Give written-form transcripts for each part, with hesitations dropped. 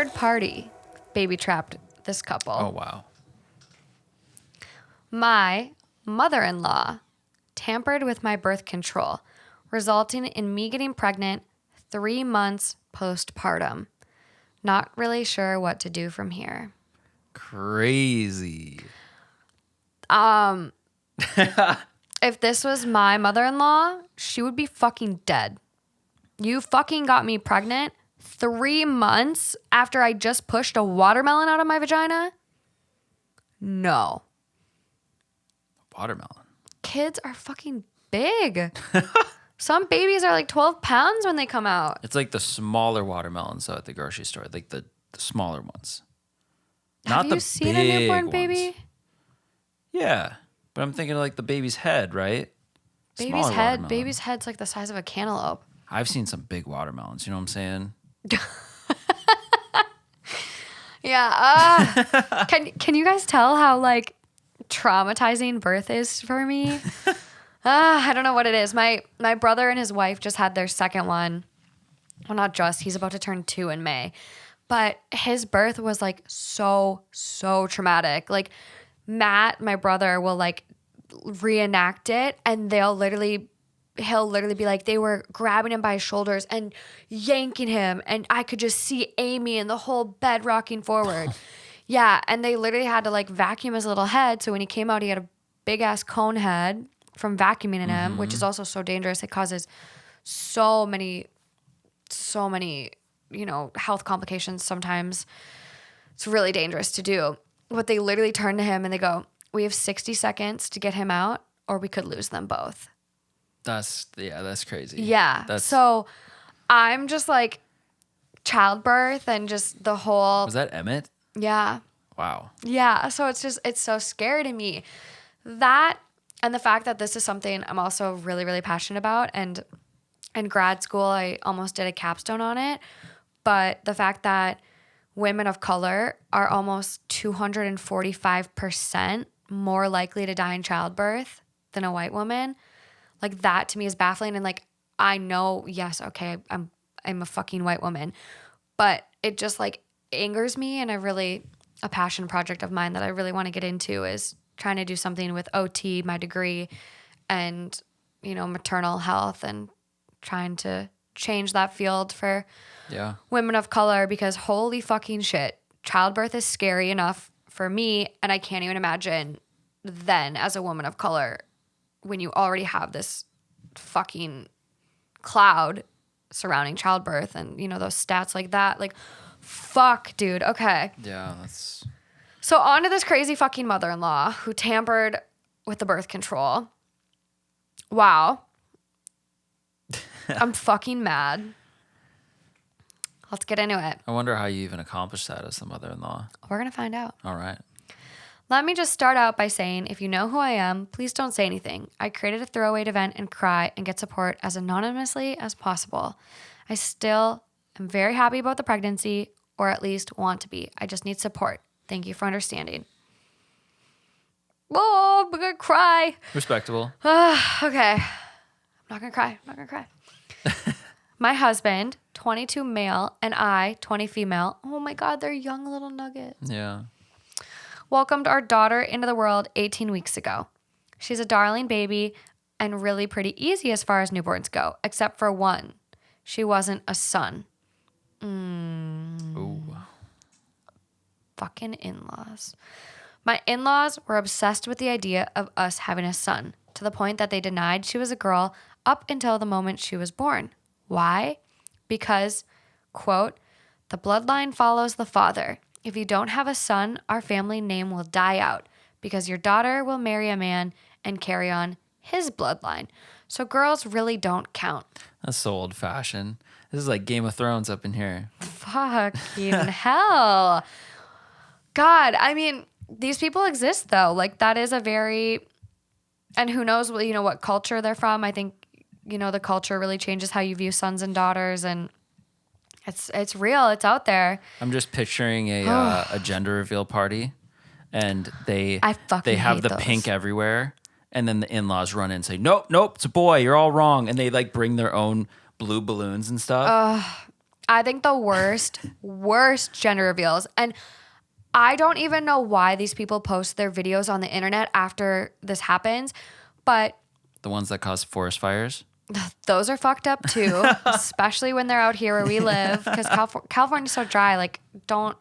third party baby trapped this couple. Oh, wow. My mother-in-law tampered with my birth control, resulting in me getting pregnant 3 months postpartum. Not really sure what to do from here. Crazy. If this was my mother-in-law, she would be fucking dead. You fucking got me pregnant 3 months after I just pushed a watermelon out of my vagina? No. Watermelon. Kids are fucking big. Some babies are like 12 pounds when they come out. It's like the smaller watermelons though at the grocery store, like the smaller ones. Have Not the you seen big a newborn ones. baby? Yeah, but I'm thinking of like the baby's head, right? Smaller watermelon. Baby's head's like the size of a cantaloupe. I've seen some big watermelons. You know what I'm saying? Yeah. Can you guys tell how like traumatizing birth is for me? I don't know what it is. My brother and his wife just had their second one. Well, not just. He's about to turn 2 in May. But his birth was like so traumatic. Like Matt, my brother, will like reenact it, and he'll literally be like, they were grabbing him by his shoulders and yanking him, and I could just see Amy and the whole bed rocking forward. Yeah, and they literally had to like vacuum his little head, so when he came out, he had a big ass cone head from vacuuming in him, which is also so dangerous. It causes so many, health complications sometimes. It's really dangerous to do. But they literally turn to him and they go, we have 60 seconds to get him out, or we could lose them both. That's crazy. Yeah. So I'm just like childbirth and just the whole. Was that Emmett? Yeah. Wow. Yeah. So it's so scary to me. That and the fact that this is something I'm also really, really passionate about. And in grad school, I almost did a capstone on it. But the fact that women of color are almost 245% more likely to die in childbirth than a white woman. Like that to me is baffling. And like, I know, yes, okay, I'm a fucking white woman, but it just like angers me. And a passion project of mine that I really want to get into is trying to do something with OT, my degree, and, maternal health, and trying to change that field for women of color, because holy fucking shit, childbirth is scary enough for me. And I can't even imagine then as a woman of color when you already have this fucking cloud surrounding childbirth and, those stats like that. Like, fuck, dude. Okay. Yeah, that's... So on to this crazy fucking mother-in-law who tampered with the birth control. Wow. I'm fucking mad. Let's get into it. I wonder how you even accomplished that as the mother-in-law. We're going to find out. All right. Let me just start out by saying, if you know who I am, please don't say anything. I created a throwaway to vent and cry and get support as anonymously as possible. I still am very happy about the pregnancy, or at least want to be. I just need support. Thank you for understanding. Oh, I'm going to cry. Respectable. Okay. I'm not going to cry. My husband, 22 male, and I, 20 female. Oh my God, they're young little nuggets. Yeah. Welcomed our daughter into the world 18 weeks ago. She's a darling baby and really pretty easy as far as newborns go, except for one. She wasn't a son. Ooh. Fucking in-laws. My in-laws were obsessed with the idea of us having a son, to the point that they denied she was a girl up until the moment she was born. Why? Because, quote, the bloodline follows the father. If you don't have a son, our family name will die out because your daughter will marry a man and carry on his bloodline. So girls really don't count. That's so old-fashioned. This is like Game of Thrones up in here. Fucking hell. God, I mean, these people exist though. Like that is a very, and who knows, what culture they're from. I think, the culture really changes how you view sons and daughters, and it's real. It's out there. I'm just picturing a gender reveal party, and they have hate the those. pink everywhere, and then the in-laws run in and say, nope, it's a boy. You're all wrong, and they like bring their own blue balloons and stuff. I think the worst gender reveals. And I don't even know why these people post their videos on the internet after this happens, but The ones that cause forest fires? those are fucked up too, especially when they're out here where we live, because California's so dry. Like,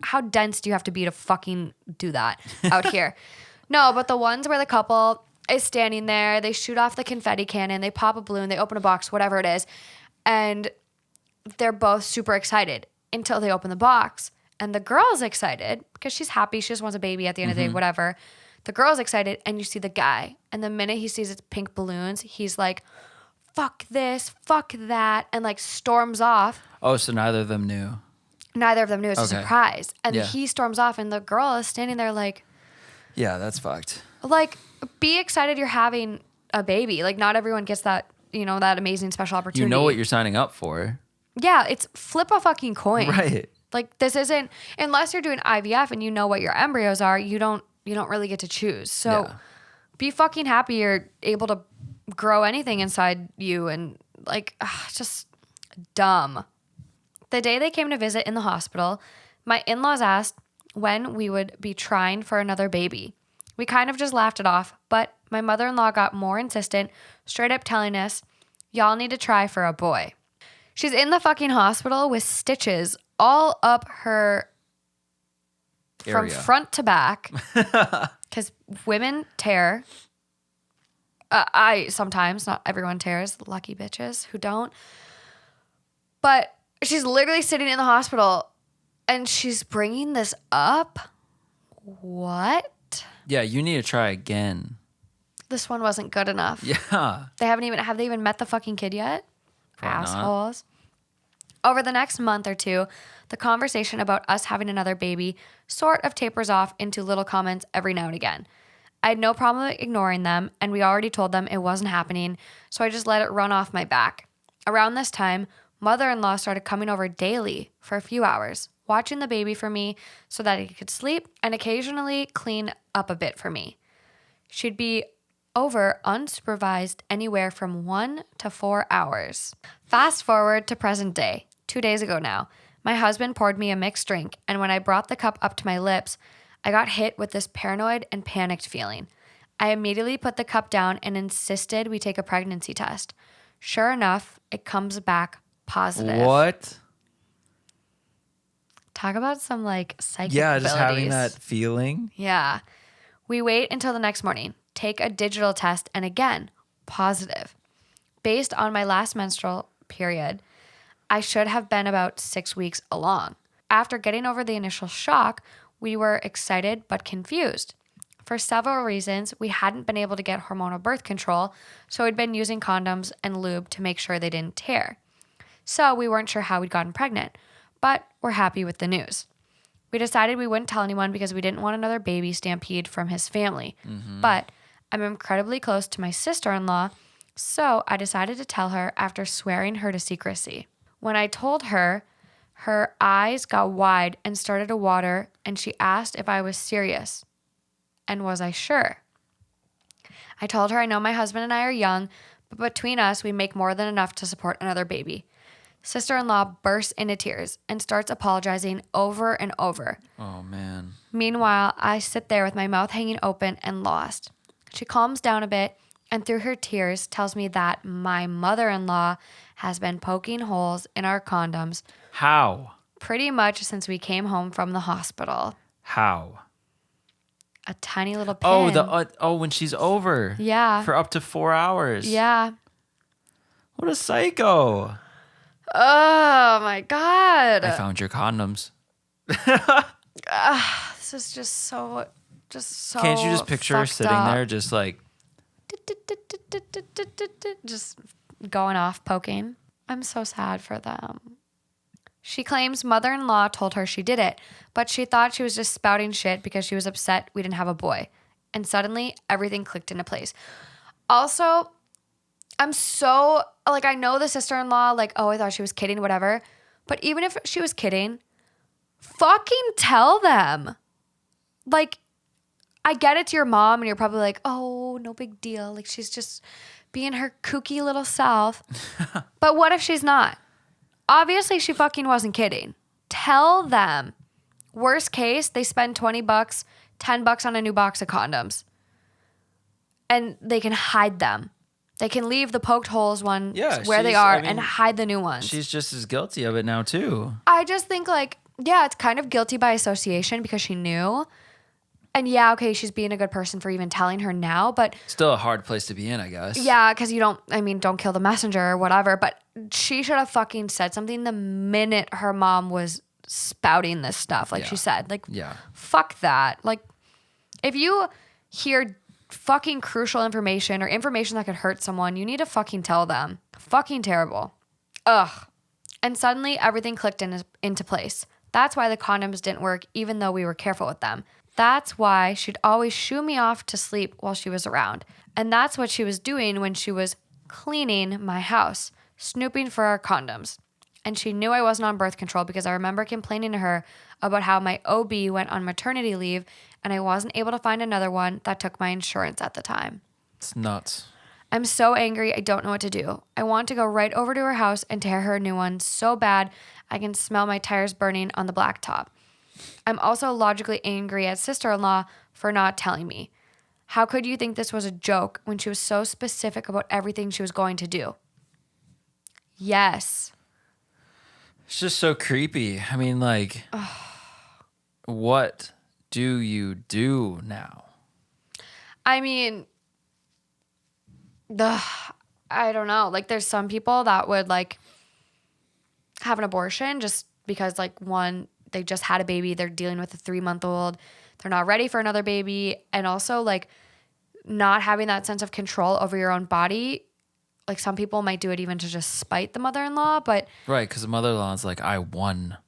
how dense do you have to be to fucking do that out here? No, but the ones where the couple is standing there, they shoot off the confetti cannon, they pop a balloon, they open a box, whatever it is, and they're both super excited until they open the box. And the girl's excited because she's happy. She just wants a baby at the end of the day, whatever. The girl's excited, and you see the guy. And the minute he sees its pink balloons, he's like, fuck this, fuck that, and like storms off. Oh, so neither of them knew. Neither of them knew. It's a surprise. And Yeah. he storms off, and the girl is standing there like, Yeah, that's fucked. like, be excited you're having a baby. Like, not everyone gets that, that amazing special opportunity. You know what you're signing up for. Yeah, it's flip a fucking coin. Right. Like, this isn't, unless you're doing IVF and you know what your embryos are, you don't really get to choose. So Yeah. be fucking happy you're able to grow anything inside you, and like, just dumb. The day they came to visit in the hospital, my in-laws asked when we would be trying for another baby. We kind of just laughed it off, but my mother-in-law got more insistent, straight up telling us, y'all need to try for a boy. She's in the fucking hospital with stitches all up her from Area. front to back, because women tear. I sometimes, not everyone tears, lucky bitches who don't. But she's literally sitting in the hospital and she's bringing this up. What? Yeah, you need to try again. This one wasn't good enough. Yeah. Have they even met the fucking kid yet? Probably not. Assholes. Over the next month or two, the conversation about us having another baby sort of tapers off into little comments every now and again. I had no problem ignoring them, and we already told them it wasn't happening, so I just let it run off my back. Around this time, mother-in-law started coming over daily for a few hours, watching the baby for me so that he could sleep and occasionally clean up a bit for me. She'd be over unsupervised anywhere from 1 to 4 hours. Fast forward to present day, 2 days ago now. My husband poured me a mixed drink, and when I brought the cup up to my lips, I got hit with this paranoid and panicked feeling. I immediately put the cup down and insisted we take a pregnancy test. Sure enough, it comes back positive. What? Talk about some like psychic Yeah, just having abilities. that feeling. Yeah. We wait until the next morning, take a digital test, and again, positive. Based on my last menstrual period, I should have been about 6 weeks along. After getting over the initial shock, we were excited but confused. For several reasons, we hadn't been able to get hormonal birth control, so we'd been using condoms and lube to make sure they didn't tear. So we weren't sure how we'd gotten pregnant, but we're happy with the news. We decided we wouldn't tell anyone because we didn't want another baby stampede from his family. But I'm incredibly close to my sister-in-law, so I decided to tell her after swearing her to secrecy. When I told her, her eyes got wide and started to water, and she asked if I was serious. And was I sure? I told her I know my husband and I are young, but between us, we make more than enough to support another baby. Sister-in-law bursts into tears and starts apologizing over and over. Oh, man. Meanwhile, I sit there with my mouth hanging open and lost. She calms down a bit and through her tears tells me that my mother-in-law has been poking holes in our condoms How? pretty much since we came home from the hospital. How? A tiny little pin. When she's over. Yeah. For up to 4 hours. Yeah. What a psycho. Oh my God. I found your condoms. This is just so Can't you just picture her fucked sitting up. there just like, Just going off poking. I'm so sad for them. She claims mother-in-law told her she did it, but she thought she was just spouting shit because she was upset we didn't have a boy. And suddenly, everything clicked into place. Also, I'm so, like, I know the sister-in-law, like, oh, I thought she was kidding, whatever. But even if she was kidding, fucking tell them. Like, I get it's your mom and you're probably like, oh, no big deal. Like, she's just being her kooky little self. But what if she's not? Obviously, she fucking wasn't kidding. Tell them. Worst case, they spend $20, $10 on a new box of condoms. And they can hide them. They can leave the poked holes where they are and hide the new ones. She's just as guilty of it now, too. I just think, like, yeah, it's kind of guilty by association because she knew. And yeah, okay, she's being a good person for even telling her now, but... Still a hard place to be in, I guess. Yeah, because don't kill the messenger or whatever, but she should have fucking said something the minute her mom was spouting this stuff, like she said. Like, fuck that. Like, if you hear fucking crucial information or information that could hurt someone, you need to fucking tell them. Fucking terrible. Ugh. And suddenly, everything clicked into place. That's why the condoms didn't work, even though we were careful with them. That's why she'd always shoo me off to sleep while she was around. And that's what she was doing when she was cleaning my house, snooping for our condoms. And she knew I wasn't on birth control because I remember complaining to her about how my OB went on maternity leave and I wasn't able to find another one that took my insurance at the time. It's nuts. I'm so angry, I don't know what to do. I want to go right over to her house and tear her a new one so bad I can smell my tires burning on the blacktop. I'm also logically angry at sister-in-law for not telling me. How could you think this was a joke when she was so specific about everything she was going to do? Yes. It's just so creepy. I mean, like, what do you do now? I mean, I don't know. Like, there's some people that would, like, have an abortion just because, like, one, they just had a baby. They're dealing with a 3-month-old. They're not ready for another baby. And also, like, not having that sense of control over your own body. Like, some people might do it even to just spite the mother-in-law, but... Right, because the mother-in-law is like, I won.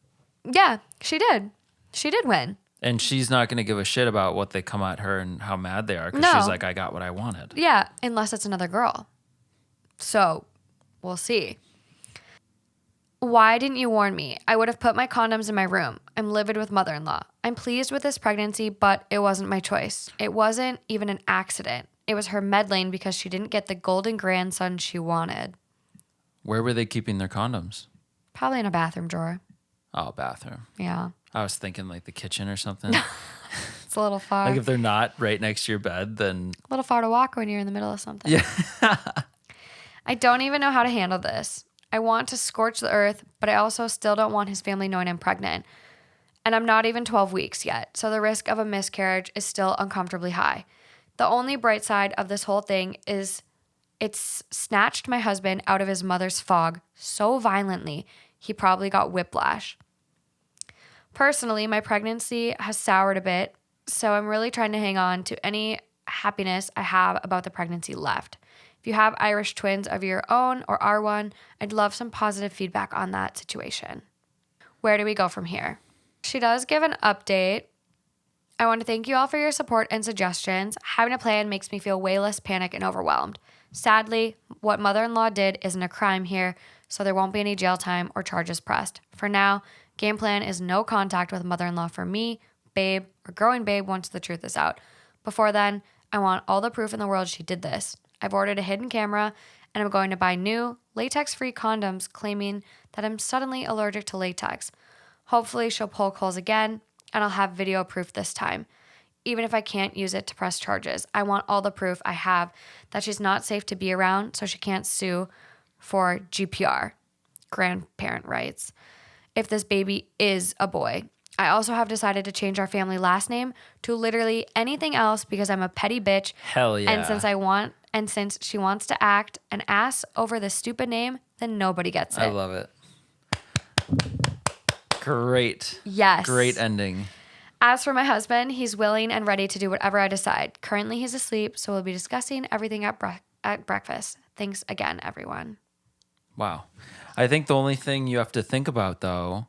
Yeah, she did. She did win. And she's not going to give a shit about what they come at her and how mad they are, because she's like, I got what I wanted. Yeah, unless it's another girl. So, we'll see. Why didn't you warn me? I would have put my condoms in my room. I'm livid with mother-in-law. I'm pleased with this pregnancy, but it wasn't my choice. It wasn't even an accident. It was her meddling because she didn't get the golden grandson she wanted. Where were they keeping their condoms? Probably in a bathroom drawer. Oh, bathroom. Yeah. I was thinking like the kitchen or something. It's a little far. Like if they're not right next to your bed, then... A little far to walk when you're in the middle of something. Yeah. I don't even know how to handle this. I want to scorch the earth, but I also still don't want his family knowing I'm pregnant. And I'm not even 12 weeks yet, so the risk of a miscarriage is still uncomfortably high. The only bright side of this whole thing is it's snatched my husband out of his mother's fog so violently, he probably got whiplash. Personally, my pregnancy has soured a bit, so I'm really trying to hang on to any happiness I have about the pregnancy left. If you have Irish twins of your own or are one, I'd love some positive feedback on that situation. Where do we go from here? She does give an update. I want to thank you all for your support and suggestions. Having a plan makes me feel way less panicked and overwhelmed. Sadly, what mother-in-law did isn't a crime here, so there won't be any jail time or charges pressed. For now, game plan is no contact with mother-in-law for me, babe, or growing babe once the truth is out. Before then, I want all the proof in the world she did this. I've ordered a hidden camera, and I'm going to buy new latex-free condoms claiming that I'm suddenly allergic to latex. Hopefully she'll poke holes again, and I'll have video proof this time. Even if I can't use it to press charges, I want all the proof I have that she's not safe to be around so she can't sue for GPR, grandparent rights, if this baby is a boy. I also have decided to change our family last name to literally anything else because I'm a petty bitch. Hell yeah. And since she wants to act an ass over this stupid name, then nobody gets it. I love it. Great. Yes. Great ending. As for my husband, he's willing and ready to do whatever I decide. Currently, he's asleep, so we'll be discussing everything at breakfast. Thanks again, everyone. Wow. I think the only thing you have to think about, though,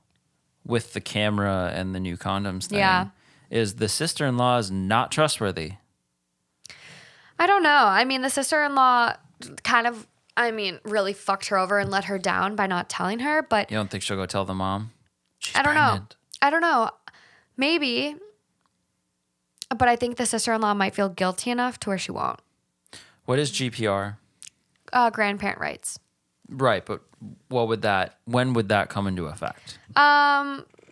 with the camera and the new condoms thing, is the sister-in-law is not trustworthy. I don't know. I mean, the sister-in-law kind of, really fucked her over and let her down by not telling her, but... You don't think she'll go tell the mom? She's I don't pregnant. know. I don't know. Maybe. But I think the sister-in-law might feel guilty enough to where she won't. What is GPR? Grandparent rights. Right, but when would that come into effect?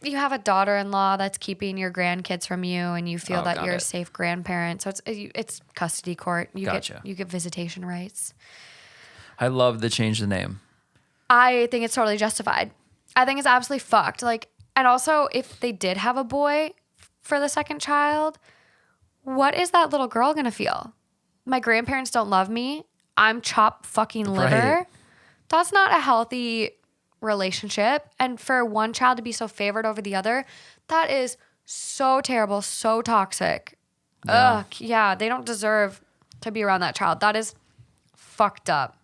You have a daughter-in-law that's keeping your grandkids from you, and you feel that you're a safe grandparent. So it's custody court. You get visitation rights. I love the change the name. I think it's totally justified. I think it's absolutely fucked. Like, and also, if they did have a boy for the second child, what is that little girl gonna feel? My grandparents don't love me. I'm chopped fucking liver. Right. That's not a healthy relationship. And for one child to be so favored over the other, that is so terrible, so toxic. Yeah. Ugh, yeah, they don't deserve to be around that child. That is fucked up.